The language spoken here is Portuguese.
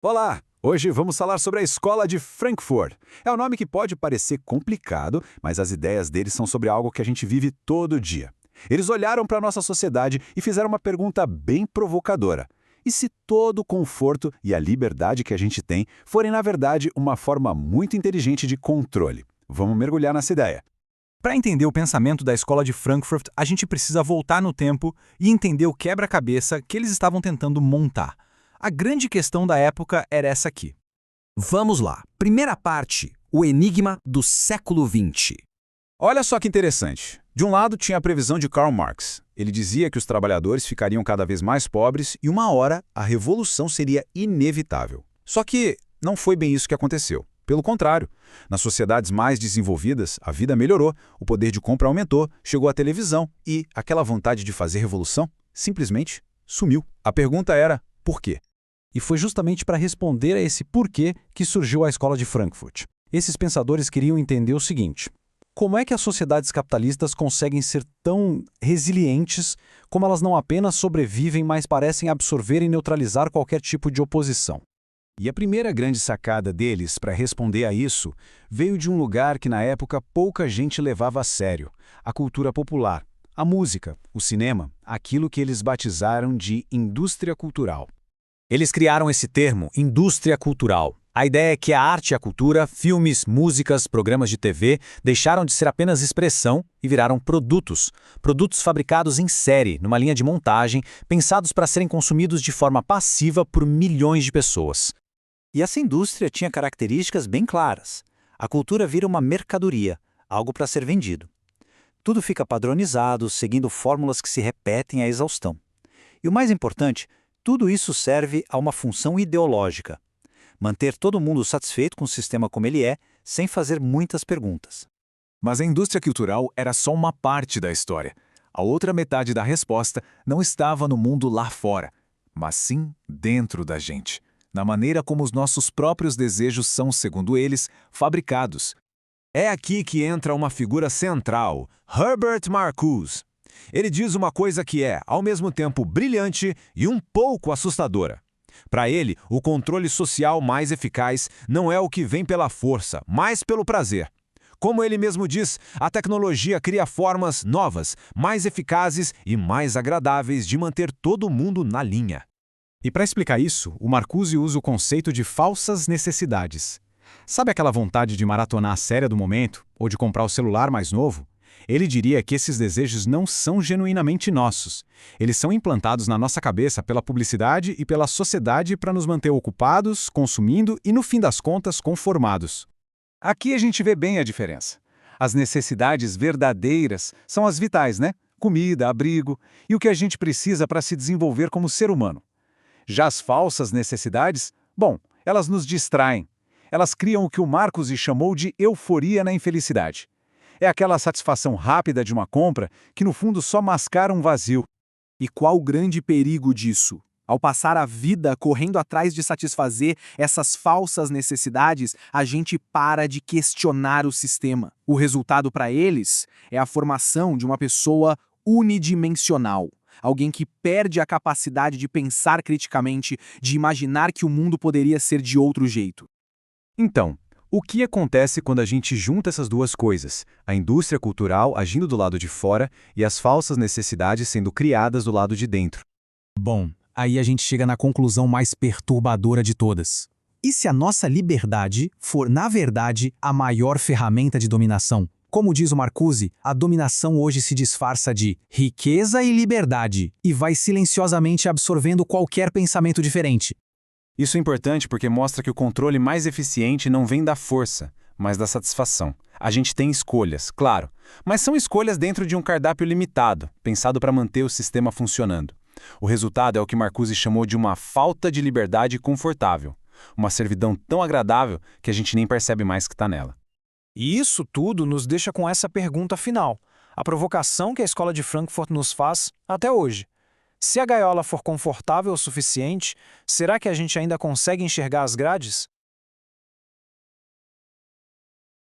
Olá! Hoje vamos falar sobre a Escola de Frankfurt. É um nome que pode parecer complicado, mas as ideias deles são sobre algo que a gente vive todo dia. Eles olharam para a nossa sociedade e fizeram uma pergunta bem provocadora. E se todo o conforto e a liberdade que a gente tem forem, na verdade, uma forma muito inteligente de controle? Vamos mergulhar nessa ideia. Para entender o pensamento da Escola de Frankfurt, a gente precisa voltar no tempo e entender o quebra-cabeça que eles estavam tentando montar. A grande questão da época era essa aqui. Vamos lá. Primeira parte, o enigma do século XX. Olha só que interessante. De um lado tinha a previsão de Karl Marx. Ele dizia que os trabalhadores ficariam cada vez mais pobres e uma hora a revolução seria inevitável. Só que não foi bem isso que aconteceu. Pelo contrário, nas sociedades mais desenvolvidas, a vida melhorou, o poder de compra aumentou, chegou a televisão e aquela vontade de fazer revolução simplesmente sumiu. A pergunta era, por quê? E foi justamente para responder a esse porquê que surgiu a Escola de Frankfurt. Esses pensadores queriam entender o seguinte: como é que as sociedades capitalistas conseguem ser tão resilientes como elas não apenas sobrevivem, mas parecem absorver e neutralizar qualquer tipo de oposição? E a primeira grande sacada deles para responder a isso veio de um lugar que na época pouca gente levava a sério: a cultura popular, a música, o cinema, aquilo que eles batizaram de indústria cultural. Eles criaram esse termo, indústria cultural. A ideia é que a arte e a cultura, filmes, músicas, programas de TV, deixaram de ser apenas expressão e viraram produtos. Produtos fabricados em série, numa linha de montagem, pensados para serem consumidos de forma passiva por milhões de pessoas. E essa indústria tinha características bem claras. A cultura vira uma mercadoria, algo para ser vendido. Tudo fica padronizado, seguindo fórmulas que se repetem à exaustão. E o mais importante, tudo isso serve a uma função ideológica: manter todo mundo satisfeito com o sistema como ele é, sem fazer muitas perguntas. Mas a indústria cultural era só uma parte da história. A outra metade da resposta não estava no mundo lá fora, mas sim dentro da gente, na maneira como os nossos próprios desejos são, segundo eles, fabricados. É aqui que entra uma figura central, Herbert Marcuse. Ele diz uma coisa que é, ao mesmo tempo, brilhante e um pouco assustadora. Para ele, o controle social mais eficaz não é o que vem pela força, mas pelo prazer. Como ele mesmo diz, a tecnologia cria formas novas, mais eficazes e mais agradáveis de manter todo mundo na linha. E para explicar isso, o Marcuse usa o conceito de falsas necessidades. Sabe aquela vontade de maratonar a série do momento, ou de comprar o celular mais novo? Ele diria que esses desejos não são genuinamente nossos. Eles são implantados na nossa cabeça pela publicidade e pela sociedade para nos manter ocupados, consumindo e, no fim das contas, conformados. Aqui a gente vê bem a diferença. As necessidades verdadeiras são as vitais, né? Comida, abrigo e o que a gente precisa para se desenvolver como ser humano. Já as falsas necessidades, bom, elas nos distraem. Elas criam o que o Marcuse chamou de euforia na infelicidade. É aquela satisfação rápida de uma compra que no fundo só mascara um vazio. E qual o grande perigo disso? Ao passar a vida correndo atrás de satisfazer essas falsas necessidades, a gente para de questionar o sistema. O resultado para eles é a formação de uma pessoa unidimensional. Alguém que perde a capacidade de pensar criticamente, de imaginar que o mundo poderia ser de outro jeito. Então, o que acontece quando a gente junta essas duas coisas, a indústria cultural agindo do lado de fora e as falsas necessidades sendo criadas do lado de dentro? Bom, aí a gente chega na conclusão mais perturbadora de todas. E se a nossa liberdade for, na verdade, a maior ferramenta de dominação? Como diz o Marcuse, a dominação hoje se disfarça de riqueza e liberdade e vai silenciosamente absorvendo qualquer pensamento diferente. Isso é importante porque mostra que o controle mais eficiente não vem da força, mas da satisfação. A gente tem escolhas, claro, mas são escolhas dentro de um cardápio limitado, pensado para manter o sistema funcionando. O resultado é o que Marcuse chamou de uma falta de liberdade confortável, uma servidão tão agradável que a gente nem percebe mais que está nela. E isso tudo nos deixa com essa pergunta final, a provocação que a Escola de Frankfurt nos faz até hoje. Se a gaiola for confortável o suficiente, será que a gente ainda consegue enxergar as grades?